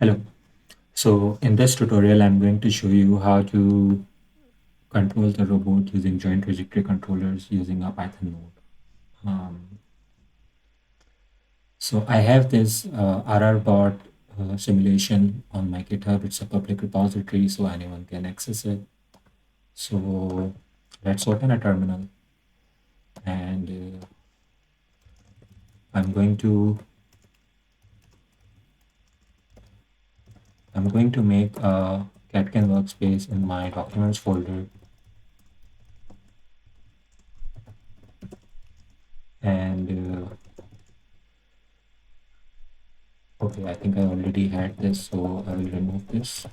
Hello. So in this tutorial, I'm going to show you how to control the robot using joint trajectory controllers using a Python node. So I have this RRRbot simulation on my GitHub. It's a public repository, so anyone can access it. So let's open a terminal, and I'm going to make a Catkin workspace in my documents folder, and okay, I think I already had this, so I will remove this.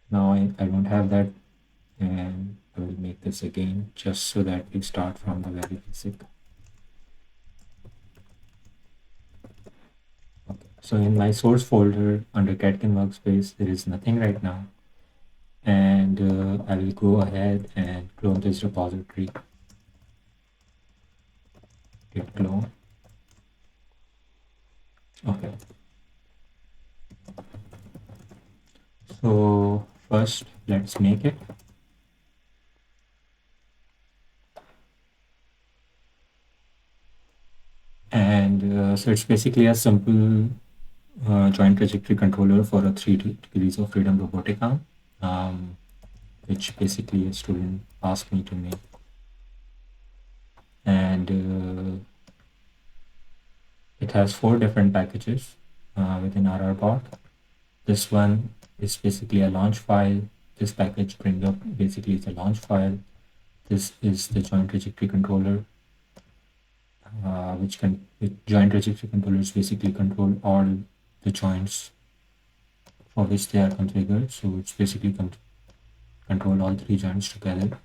Now I don't have that, and I will make this again just so that we start from the very basic. Okay, so in my source folder under Catkin workspace, there is nothing right now, and I will go ahead and clone this repository. Git clone. Okay. So first, let's make it. And so it's basically a simple joint trajectory controller for a 3 degrees of freedom robotic arm, which basically a student asked me to make. And it has 4 different packages within RRBot. This one is basically a launch file. This package bring up basically is a launch file. This is the joint trajectory controller, which joint trajectory controllers basically control all the joints for which they are configured. So it's basically control all 3 joints together.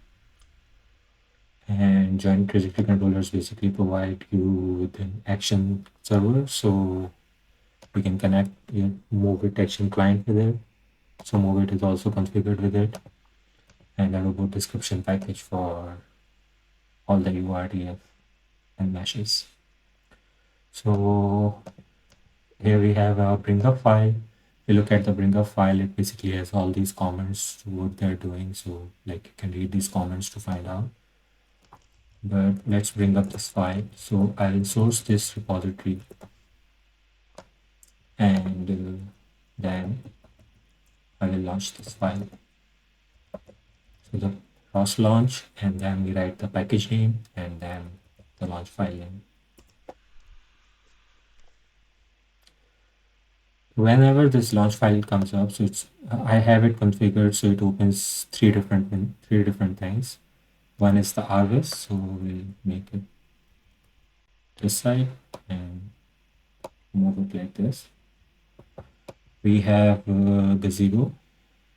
And joint trajectory controllers basically provide you with an action server, so we can connect MoveIt action client with it. So MoveIt is also configured with it, and a robot description package for all the URDF and meshes. So here we have a bring up file. If you look at the bring up file, it basically has all these comments to what they're doing. So like you can read these comments to find out. But let's bring up this file. So I'll source this repository, and then I will launch this file. So the ROS launch, and then we write the package name and then the launch file name. Whenever this launch file comes up, so it's I have it configured so it opens three different things. One is the ROS, so we'll make it this side and move it like this. We have gazebo,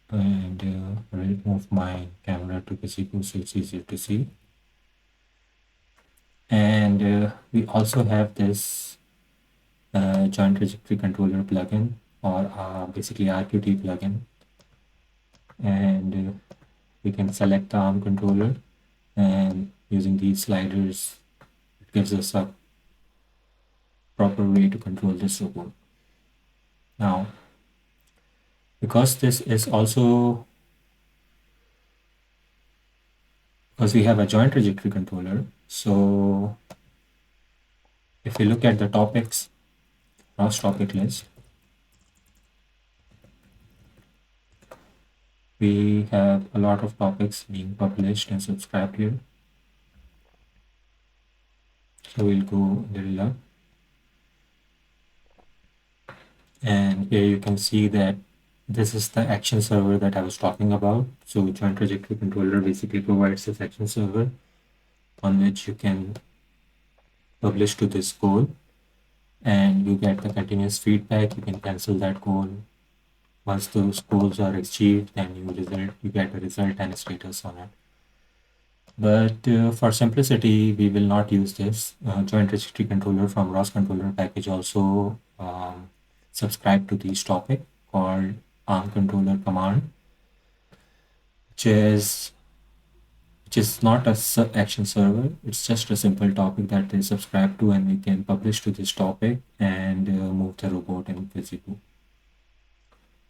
and I will move my camera to gazebo so it's easier to see. And we also have this joint trajectory controller plugin, or basically RQT plugin, and we can select the arm controller, and using these sliders it gives us a proper way to control this robot. Now because this is also because we have a joint trajectory controller, so if we look at the topics, ROS topic list, we have a lot of topics being published and subscribed here. So we'll go a little up, and here you can see that this is the action server that I was talking about. So joint trajectory controller basically provides this action server on which you can publish to this goal, and you get the continuous feedback. You can cancel that goal. Once those goals are achieved, then you get a result and a status on it. But for simplicity, we will not use this. Joint trajectory controller from ROS controller package also subscribe to this topic called arm controller command, which which is not a action server. It's just a simple topic that they subscribe to, and we can publish to this topic and move the robot in Gazebo.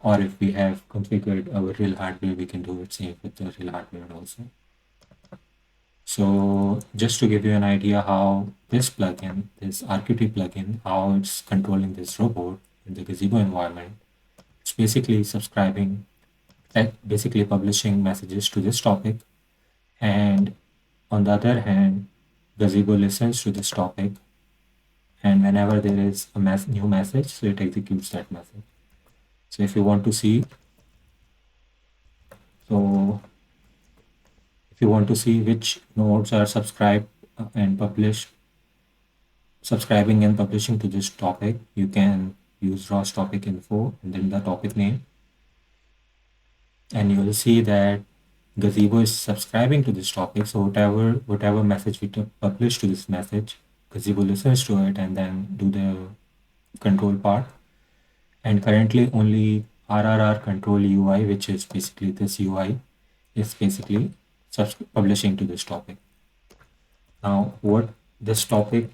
Or if we have configured our real hardware, we can do it same with the real hardware also. So just to give you an idea how this plugin, this RQT plugin, how it's controlling this robot in the Gazebo environment, it's basically subscribing, basically publishing messages to this topic. And on the other hand, Gazebo listens to this topic, and whenever there is a new message, so it executes that message. So if you want to see, which nodes are subscribing and publishing to this topic, you can use ROS topic info and then the topic name, and you will see that Gazebo is subscribing to this topic. So whatever message we publish to this message, Gazebo listens to it and then do the control part. And currently only RRR control UI, which is basically this UI, is basically publishing to this topic. Now, what this topic,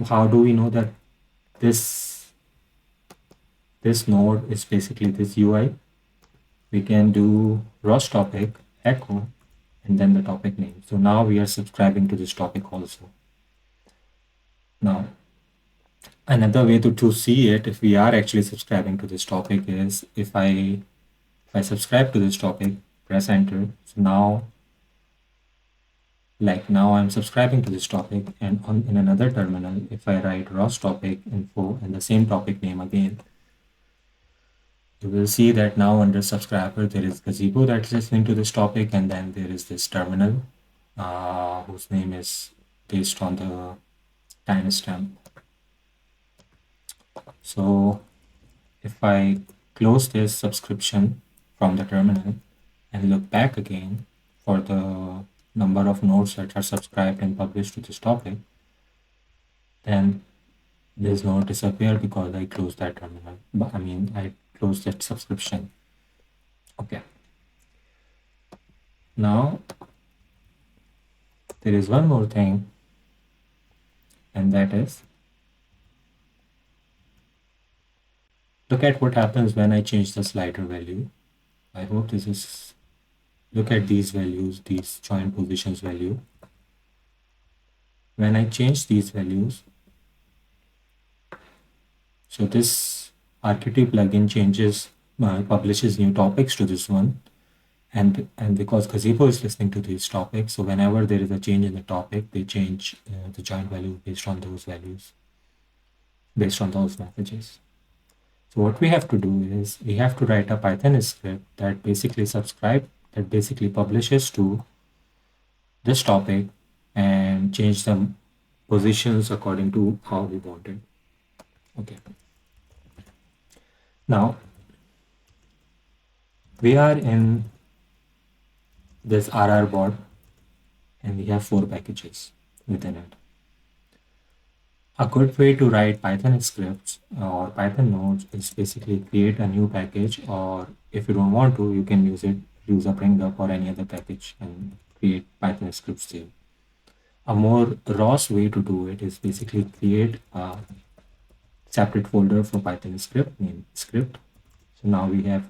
how do we know that this node is basically this UI? We can do ROS topic echo and then the topic name. So now we are subscribing to this topic also. Now, another way to see it, if we are actually subscribing to this topic, is if I subscribe to this topic, press enter. So now I'm subscribing to this topic, and in another terminal, if I write ROS topic info and the same topic name again, you will see that now under subscriber there is Gazebo that's listening to this topic, and then there is this terminal whose name is based on the timestamp. So if I close this subscription from the terminal and look back again for the number of nodes that are subscribed and published to this topic, then this node disappear because I closed that terminal. But I closed that subscription. Okay. Now there is one more thing, and that is, look at what happens when I change the slider value. I hope this is, look at these values, these joint positions value. When I change these values, so this RQT plugin publishes new topics to this one, and because Gazebo is listening to these topics, so whenever there is a change in the topic, they change the joint value based on those values, based on those messages. So what we have to do is we have to write a Python script that basically publishes to this topic and change the positions according to how we want it. Okay. Now we are in this RRRbot, and we have 4 packages within it. A good way to write Python scripts or Python nodes is basically create a new package, or if you don't want to, you can use a bring-up or any other package and create Python scripts there. A more ROS way to do it is basically create a separate folder for Python script named script. So now we have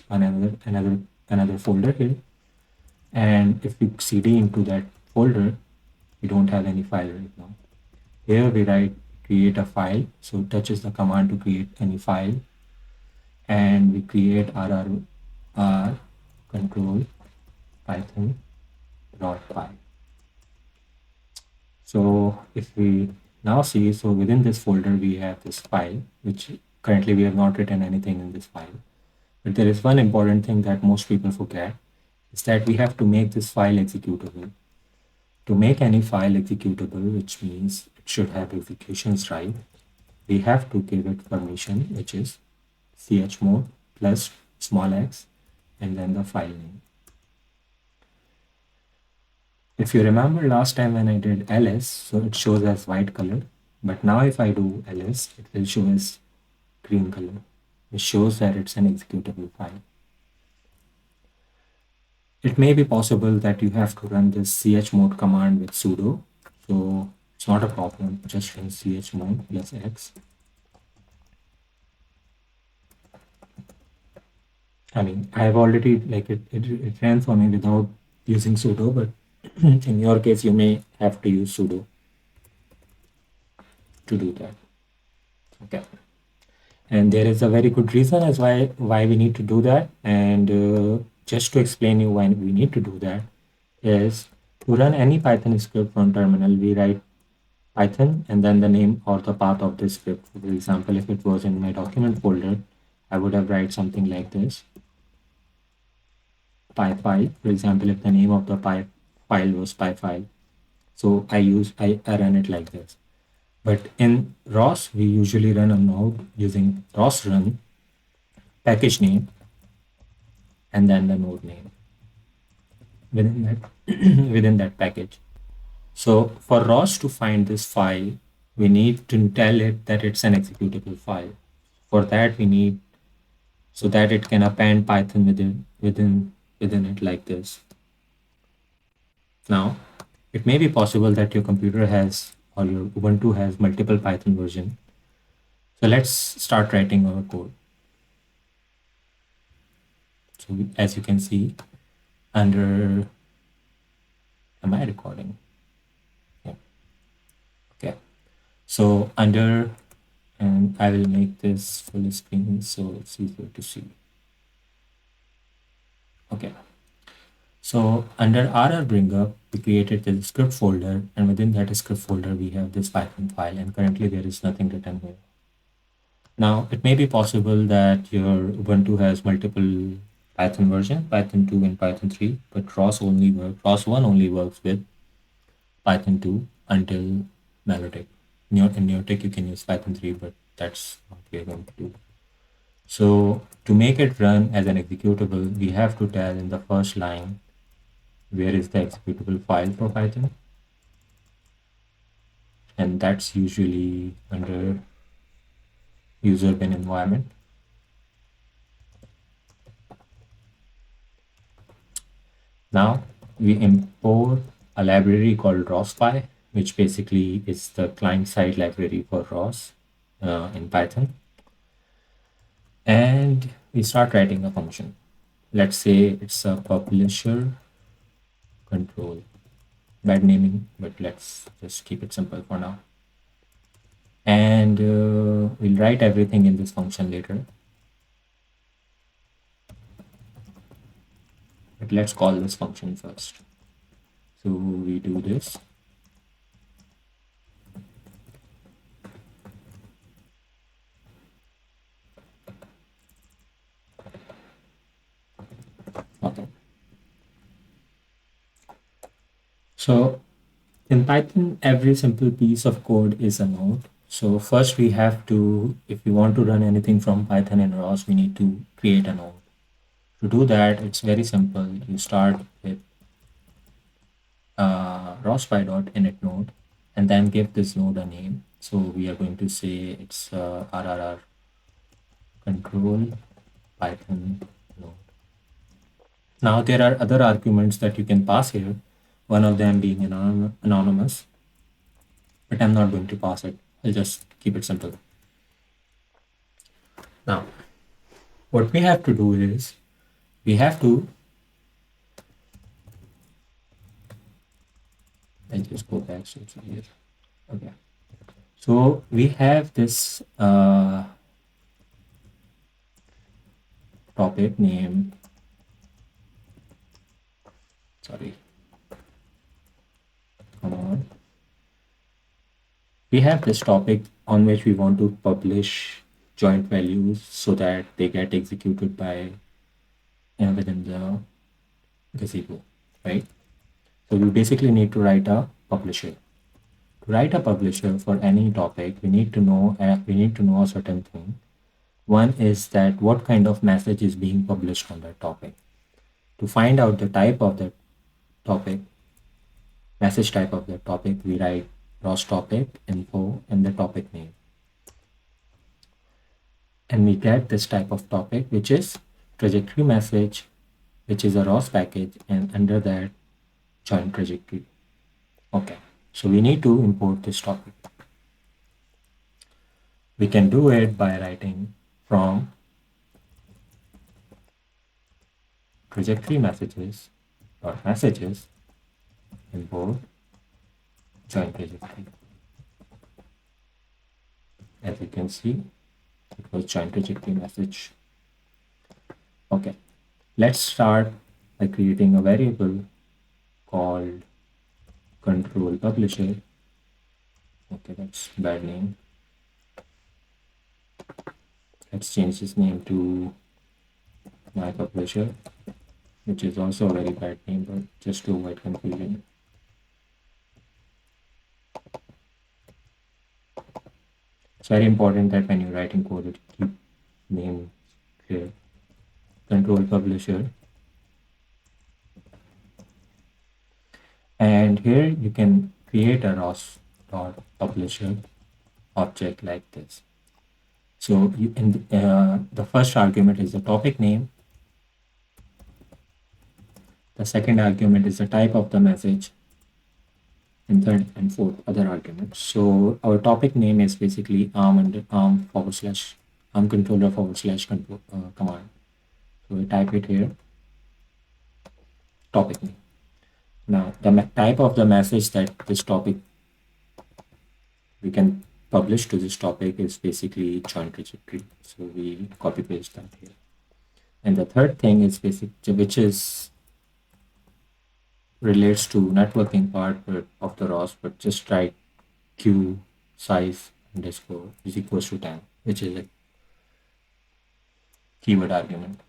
another folder here, and if we cd into that folder, we don't have any file right now. Here we write create a file, so touch is the command to create any file, and we create RRR control python .py. So if we now see, so within this folder we have this file, which currently we have not written anything in this file. But there is one important thing that most people forget, is that we have to make this file executable. To make any file executable, which means it should have executions right, we have to give it permission, which is chmod plus x and then the file name. If you remember last time when I did ls, so it shows as white color, but now if I do ls, it will show as green color. It shows that it's an executable file. It may be possible that you have to run this chmod command with sudo. So it's not a problem. Just run chmod plus x. I mean, I have already it ran for me without using sudo, but in your case, you may have to use sudo to do that. Okay. And there is a very good reason as why we need to do that. And just to explain you why we need to do that is to run any Python script from terminal, we write Python and then the name or the path of the script. For example, if it was in my document folder, I would have write something like this, py file. For example, if the name of the py file was py file, so I run it like this. But in ROS, we usually run a node using ROS run package name and then the node name within that within that package. So for ROS to find this file, we need to tell it that it's an executable file. For that, we need so that it can append Python within it like this. Now, it may be possible that your computer has or your Ubuntu has multiple Python version. So let's start writing our code. So as you can see, under, am I recording? Yeah. Okay. So under, and I will make this full screen so it's easier to see. Okay. So under RR bringup, we created the script folder, and within that script folder, we have this Python file, and currently there is nothing written here. Now, it may be possible that your Ubuntu has multiple Python version, Python 2 and Python 3, but ROS 1 only works with Python 2 until Melodic. In Neotic, you can use Python 3, but that's what we're going to do. So to make it run as an executable, we have to tell in the first line, where is the executable file for Python? And that's usually under user bin environment. Now we import a library called ROSPy, which basically is the client-side library for ROS in Python. And we start writing a function. Let's say it's a publisher control. Bad naming, but let's just keep it simple for now. And we'll write everything in this function later. But let's call this function first. So we do this. Okay. So in Python, every simple piece of code is a node. So first we have to, if we want to run anything from Python and ROS, we need to create a node. To do that, it's very simple. You start with rospy.init node and then give this node a name. So we are going to say it's RRR control Python node. Now there are other arguments that you can pass here, one of them being anonymous, but I'm not going to pass it. I'll just keep it simple. Now, what we have to do is we have to, I'll just go back so it's here. Okay. So we have this topic name, sorry, come on. We have this topic on which we want to publish joint values so that they get executed by within the gazebo, right? So we basically need to write a publisher. To write a publisher for any topic, we need to know a certain thing. One is that what kind of message is being published on that topic. To find out the type of that topic, message type of that topic, we write ROS topic info and the topic name. And we get this type of topic, which is trajectory message which is a ROS package, and under that join trajectory. Okay, so we need to import this topic. We can do it by writing from trajectory messages dot messages import join trajectory. As you can see, it was join trajectory message. Okay, let's start by creating a variable called control publisher. Okay, that's bad name. Let's change this name to my publisher, which is also a very bad name, but just to avoid confusion. It's very important that when you're writing code, you keep name clear. Control publisher. And here you can create a ROS publisher object like this. So you, in the first argument is the topic name. The second argument is the type of the message. And third and fourth other arguments. So our topic name is basically arm controller command. So we type it here, topic name. Now the type of the message that this topic we can publish to this topic is basically join trajectory. So we copy paste that here. And the third thing is which is relates to networking part of the ROS, but just write q size underscore is equals to 10, which is a keyword argument.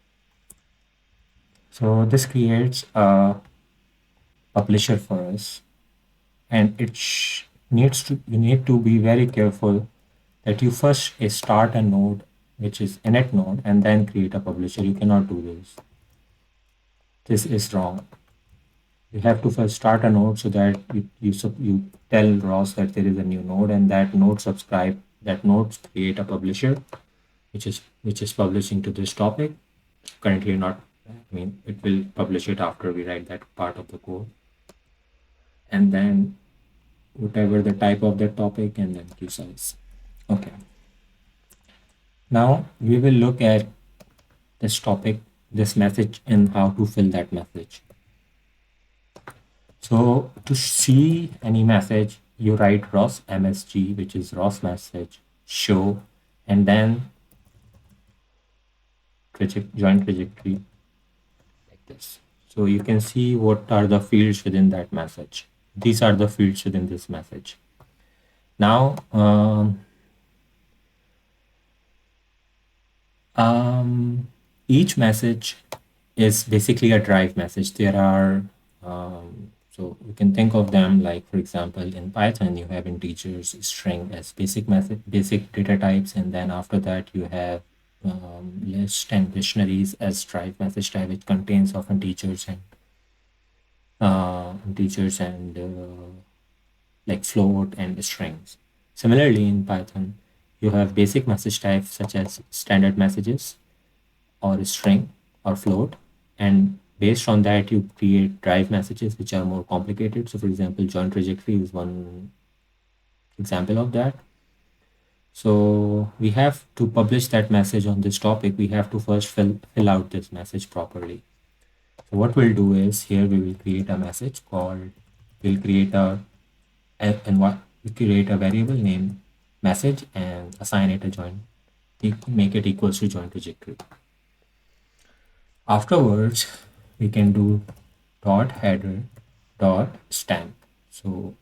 So this creates a publisher for us, and you need to be very careful that you first start a node, which is init node, and then create a publisher. You cannot do this. This is wrong. You have to first start a node so that you tell ROS that there is a new node, and that node create a publisher, which is publishing to this topic. Currently not, it will publish it after we write that part of the code. And then whatever the type of that topic, and then queue size. Okay. Now we will look at this topic, this message, and how to fill that message. So to see any message, you write ROS MSG, which is ROS message, show, and then join trajectory like this. So you can see what are the fields within that message. These are the fields within this message. Now, each message is basically a drive message. There are so you can think of them like, for example, in Python, you have integers, string as basic data types, and then after that you have list and dictionaries as drive message type, which contains of integers and like float and strings. Similarly, in Python, you have basic message types such as standard messages or string or float, and based on that, you create drive messages which are more complicated. So for example, join trajectory is one example of that. So we have to publish that message on this topic. We have to first fill out this message properly. So what we'll do is here we will create a message called, we'll create a variable name message and assign it a join, make it equals to join trajectory. Afterwards, we can do .header.stamp. So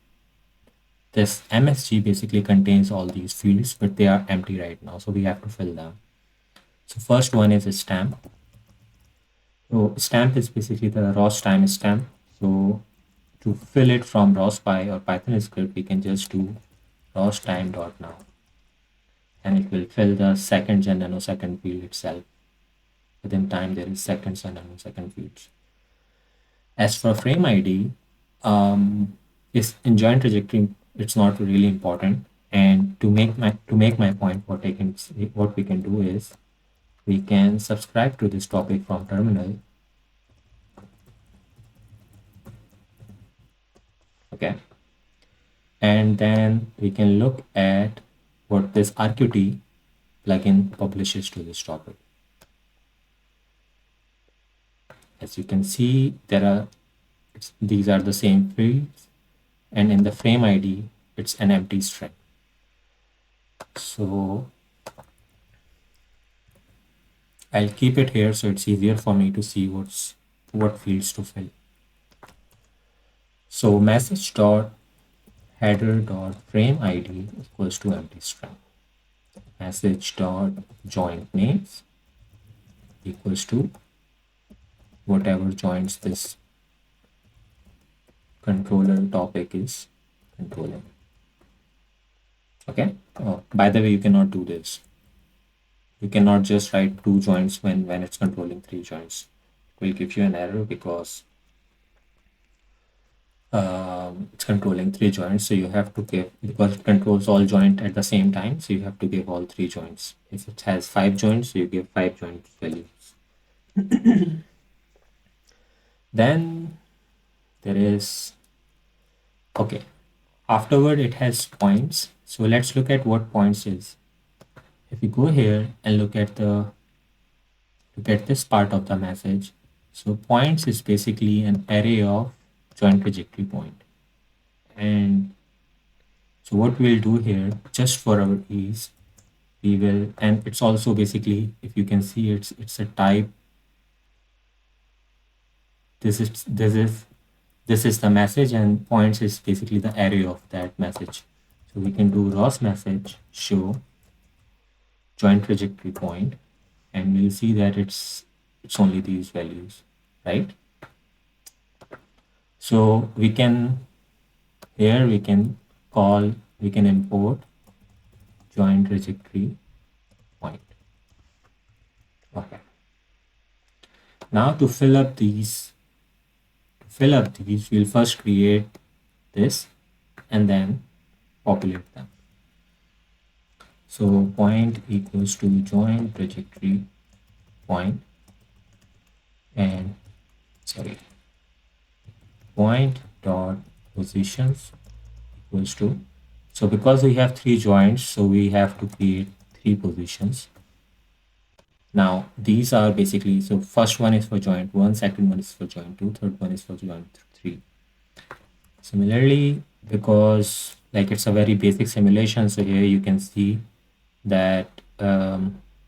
this MSG basically contains all these fields, but they are empty right now, so we have to fill them. So first one is a stamp. So stamp is basically the ROS timestamp. So to fill it from ROS.py or Python script, we can just do ROS time.now, and it will fill the seconds and nanosecond field itself. Within time, there is seconds and nanosecond fields. As for frame ID, is in join trajectory, it's not really important. And to make my point, what we can do is we can subscribe to this topic from terminal, Okay. And then we can look at what this RQT plugin publishes to this topic. As you can see, these are the same fields, and in the frame ID, it's an empty string. So I'll keep it here so it's easier for me to see what fields to fill. So message dot header dot frame ID equals to empty string. Message dot joint names equals to whatever joins this controller topic is controlling. Okay. Oh, by the way, you cannot do this. You cannot just write 2 joints when it's controlling 3 joints. It will give you an error because it's controlling 3 joints. So you have to give, because it controls all joint at the same time, so you have to give all 3 joints. If it has 5 joints, so you give 5 joint values. Then there is, okay, afterward it has points. So let's look at what points is. If you go here and look at this part of the message, so points is basically an array of joint trajectory point. And so what we'll do here, just for our ease, we will, and it's also basically, if you can see, it's a type. This is the message, and points is basically the array of that message. So we can do ROS message show joint trajectory point, and we'll see that it's only these values, right? So we can import joint trajectory point. Okay. Now to fill up these, we'll first create this and then populate them. So point equals to joint trajectory point, and point dot positions equals to, so because we have 3 joints, so we have to create 3 positions. Now these are basically, so first one is for joint 1, second one is for joint 2, third one is for joint 3. Similarly, because like it's a very basic simulation, so here you can see that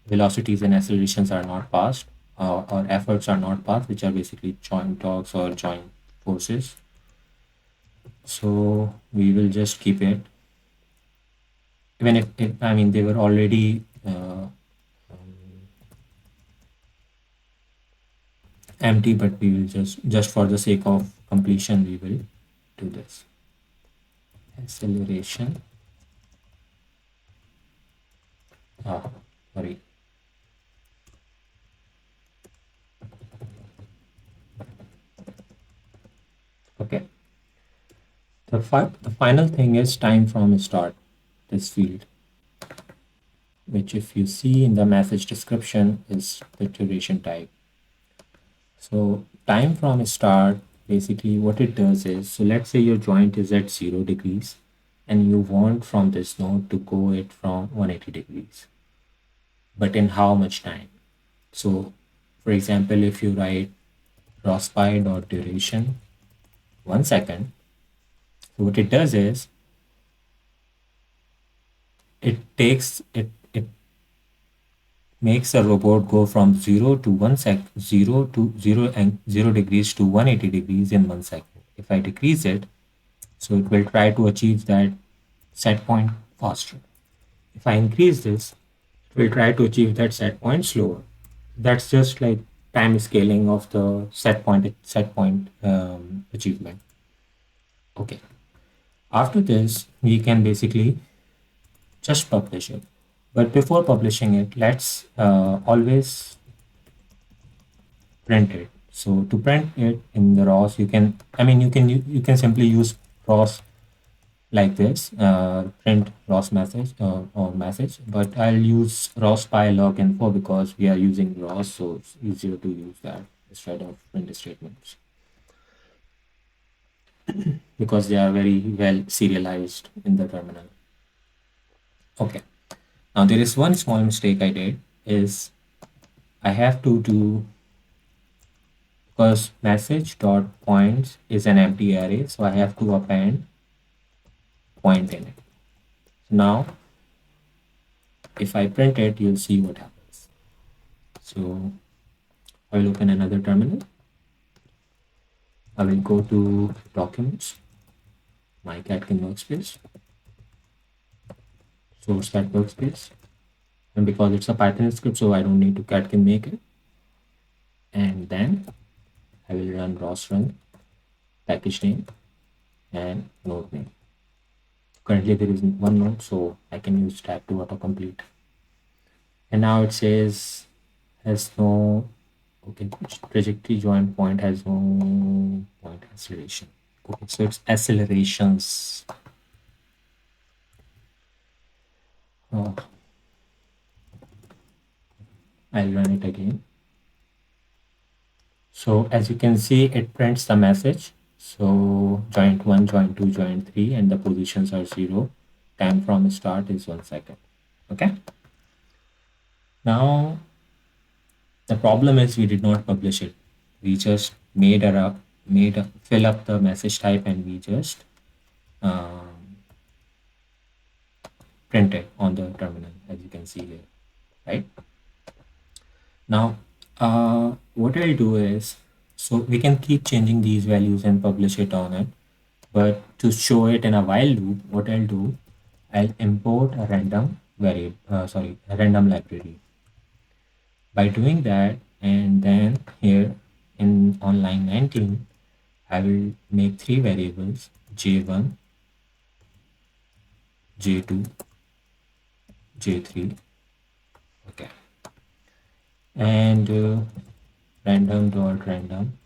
velocities and accelerations are not passed, or efforts are not passed, which are basically joint torques or joint forces. So we will just keep it, even if I mean they were already empty, but we will just for the sake of completion, we will do this. Acceleration. Sorry. Okay. The final thing is time from start, this field, which if you see in the message description is the duration type. So time from start, basically what it does is, so let's say your joint is at 0 degrees and you want from this node to go it from 180 degrees. But in how much time? So for example, if you write rospy.duration 1 second, so what it does is it makes a robot go from 0 to 1 sec, 0 to 0 and 0 degrees to 180 degrees in 1 second. If I decrease it, so it will try to achieve that set point faster. If I increase this, it will try to achieve that set point slower. That's just like time scaling of the set point achievement. Okay. After this, we can basically just publish it. But before publishing it, let's always print it. So to print it in the ROS, you can simply use ROS like this, print ROS message or message, but I'll use ROS log info because we are using ROS, so it's easier to use that instead of print statements. because they are very well serialized in the terminal. Okay. Now there is one small mistake I did is I have to do, because message dot points is an empty array, so I have to append point in it. Now if I print it, you'll see what happens. So I will open another terminal. I will go to documents, my Catkin workspace, source cat workspace, and because it's a Python script, so I don't need to Catkin make it. And then I will run ROS run package name and node name. Currently there is one node, so I can use tab to autocomplete. And now it says has no, okay, trajectory join point has no point acceleration. Okay, so it's accelerations. Oh. I'll run it again. So as you can see, it prints the message. So joint 1, joint 2, joint 3, and the positions are 0. Time from start is 1 second. Okay. Now the problem is we did not publish it. We just made a fill up the message type, and we just print it on the terminal, as you can see here, right? Now what I'll do is, so we can keep changing these values and publish it on it, but to show it in a while loop, what I'll do, I'll import a random variable, a random library. By doing that, and then here on line 19, I will make 3 variables, j1, j2, j3. Okay. And random dot random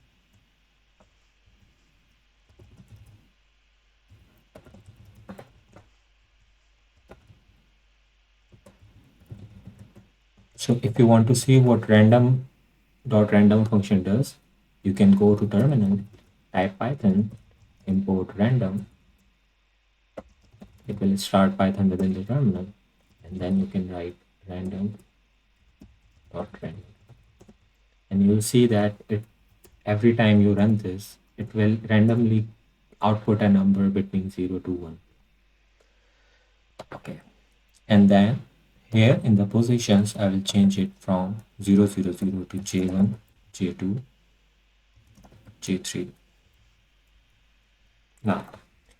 so if you want to see what random dot random function does, you can go to terminal, type Python, import random. It will start Python within the terminal, and then you can write random dot random, and you'll see that every time you run this, it will randomly output a number between 0 to 1. Okay, and then here in the positions, I will change it from 0, 0, 0 to j1, j2, j3. Now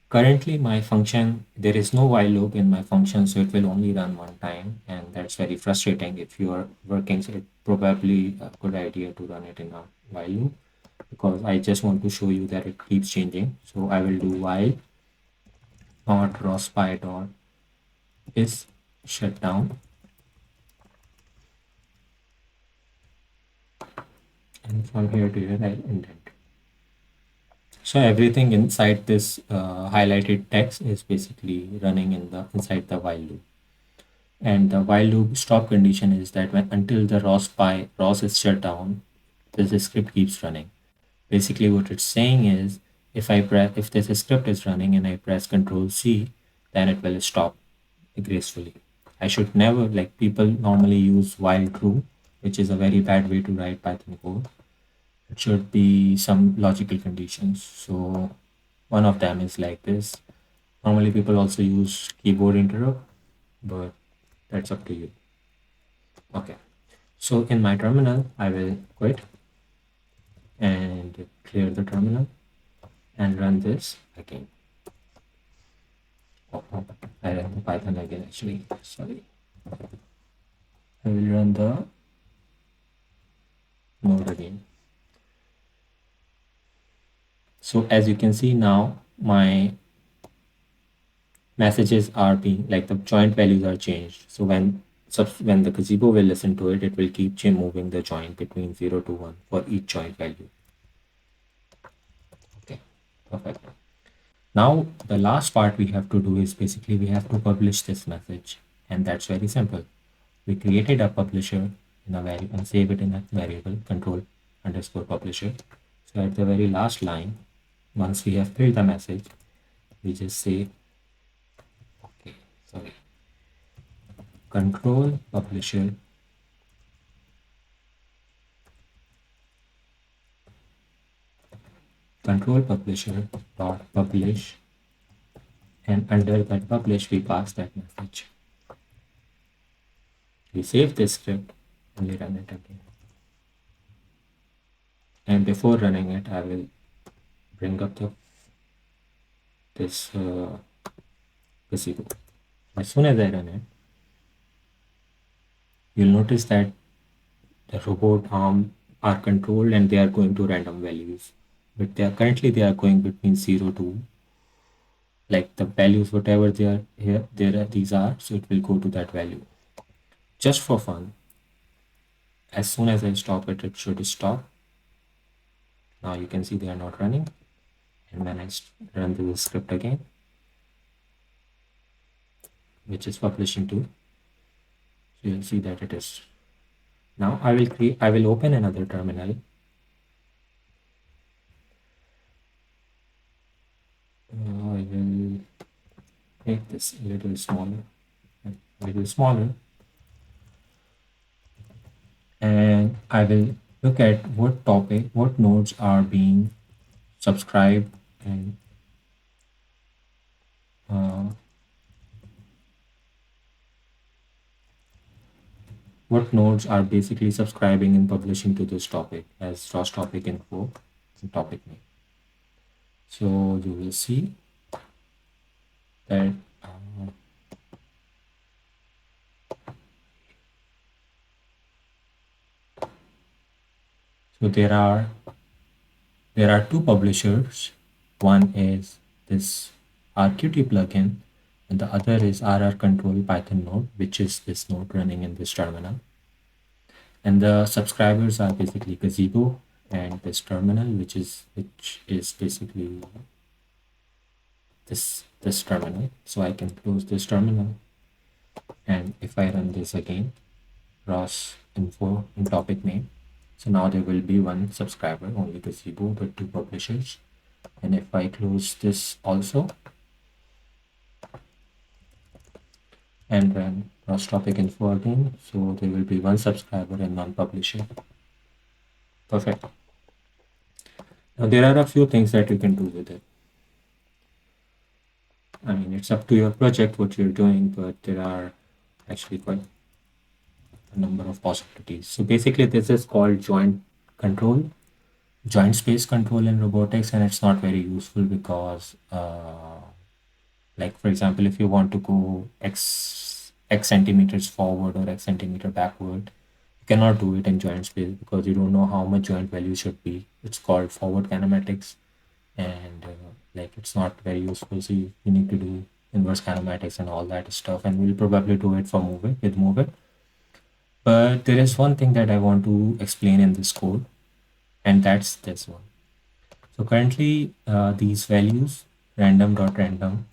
currently my function, there is no while loop in my function, so it will only run one time, and that's very frustrating. If you are working, so it's probably a good idea to run it in a while loop, because I just want to show you that it keeps changing. So I will do while not rospy dot is shut down, and from here to here I'll indent. So everything inside this highlighted text is basically running inside the while loop. And the while loop stop condition is that until the ROS is shut down, this script keeps running. Basically what it's saying is, if this script is running and I press Control C, then it will stop gracefully. I should never, like people normally use while true, which is a very bad way to write Python code. It should be some logical conditions. So one of them is like this. Normally people also use keyboard interrupt, but that's up to you. Okay, so in my terminal, I will quit and clear the terminal and run this again. I ran Python again, actually, sorry. I will run the node again. So as you can see now, my messages are being, like the joint values are changed. So when the gazebo will listen to it, it will keep moving the joint between 0 to 1 for each joint value. Okay, perfect. Now the last part we have to do is basically we have to publish this message, and that's very simple. We created a publisher in a variable and save it in a variable control underscore publisher. So at the very last line, once we have filled the message, we just say, okay, sorry, control publisher dot publish, and under that publish we pass that message. We save this script and we run it again. And before running it, I will bring up this gazebo. As soon as I run it, you'll notice that the robot arm are controlled and they are going to random values. But currently they are going between 0 to, like, the values whatever they are here, these are, so it will go to that value. Just for fun, as soon as I stop it, it should stop. Now you can see they are not running. And when I run the script again, which is publishing to, so you'll see that it is. Now I will open another terminal. I will make this a little smaller, and I will look at what nodes are being subscribed, and what nodes are basically subscribing and publishing to this topic as ROS topic info and topic name. So you will see that so there are two publishers. One is this RQT plugin, and the other is RR control Python node, which is this node running in this terminal. And the subscribers are basically Gazebo and this terminal, which is basically this terminal. So I can close this terminal, and if I run this again, ROS info and topic name, so now there will be one subscriber, only Gazebo, but two publishers. And if I close this also and run ROS topic info again, so there will be one subscriber and one publisher. Perfect. Now there are a few things that you can do with it. I mean, it's up to your project what you're doing, but there are actually quite a number of possibilities. So basically this is called joint space control in robotics, and it's not very useful because like, for example, if you want to go x centimeters forward or x centimeter backward, you cannot do it in joint space because you don't know how much joint value should be. It's called forward kinematics, and like, it's not very useful. So you need to do inverse kinematics and all that stuff, and we'll probably do it for move it. But there is one thing that I want to explain in this code, and that's this one. So currently these values random.random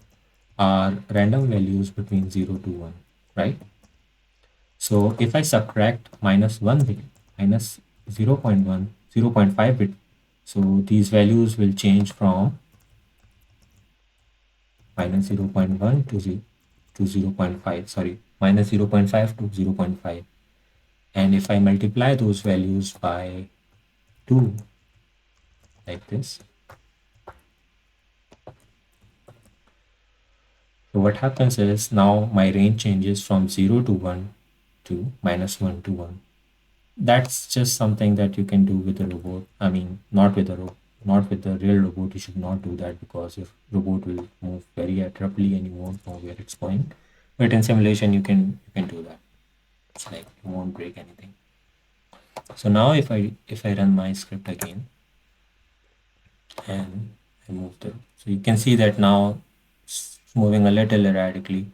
are random values between 0 to 1, right? So if I subtract -1 bit, minus 0.1, 0.5 bit, so these values will change from minus 0.1 to 0.5, sorry, minus 0.5 to 0.5. And if I multiply those values by 2, like this, so what happens is now my range changes from 0 to 1 to -1 to 1. That's just something that you can do with a robot. I mean, not with the real robot. You should not do that because your robot will move very abruptly and you won't know where it's going. But in simulation, you can do that. It's like you won't break anything. So now if I run my script again and I move the, so you can see that now it's moving a little erratically,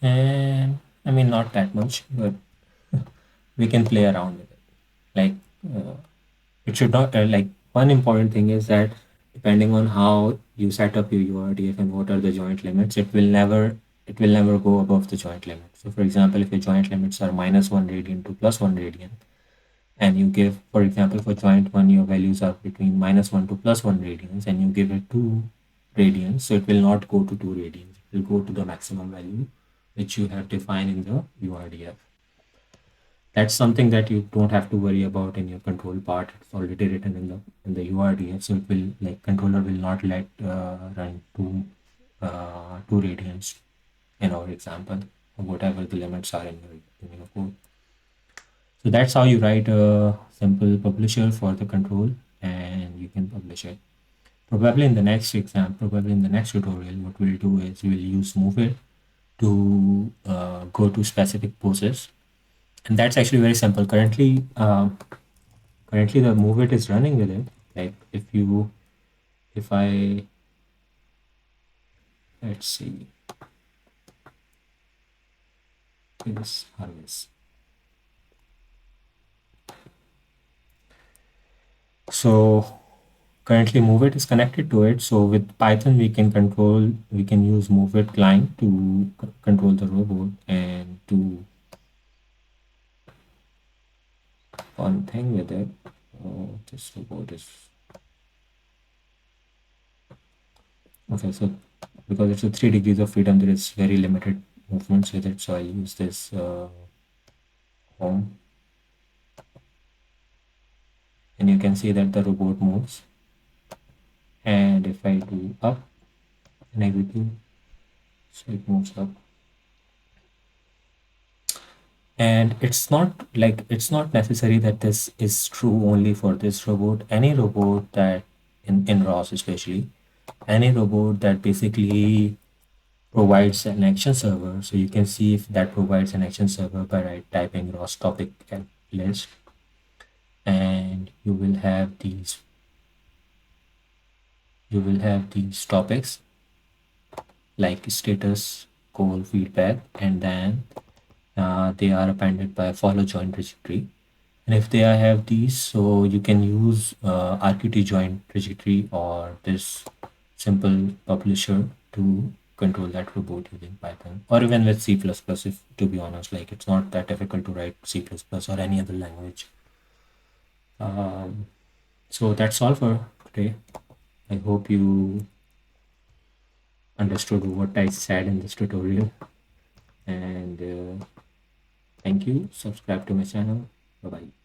and I mean, not that much, but we can play around with it. Like it should not like, one important thing is that depending on how you set up your URDF and what are the joint limits, it will never go above the joint limit. So for example, if your joint limits are -1 radian to +1 radian, and you give, for example, for joint 1, your values are between -1 to +1 radians, and you give it 2 radians, so it will not go to 2 radians. It will go to the maximum value which you have defined in the URDF. That's something that you don't have to worry about in your control part. It's already written in the URDF, so it will, like, controller will not let run 2 radians in our example, or whatever the limits are in your code. So that's how you write a simple publisher for the control, and you can publish it. Probably in the next exam, probably in the next tutorial, what we'll do is we'll use move it to go to specific poses, and that's actually very simple. Currently the move it is running with it. Like, if I, let's see, this harvest. So currently move it is connected to it. So with Python, we can use move it client to control the robot, and do one thing with it. Oh, this robot is okay. So because it's a 3 degrees of freedom, there is very limited movements with it. So I'll use this home, and you can see that the robot moves. And if I do up and execute, so it moves up. And it's not necessary that this is true only for this robot. Any robot that in ROS, especially any robot that basically provides an action server, so you can see if that provides an action server by typing ROS topic list, and you will have these topics like status, goal, feedback, and then they are appended by follow join trajectory. And if they have these, so you can use RQT join trajectory or this simple publisher to control that robot using Python, or even with C++. If, to be honest, like, it's not that difficult to write C++ or any other language. So that's all for today. I hope you understood what I said in this tutorial, and thank you. Subscribe to my channel. Bye bye.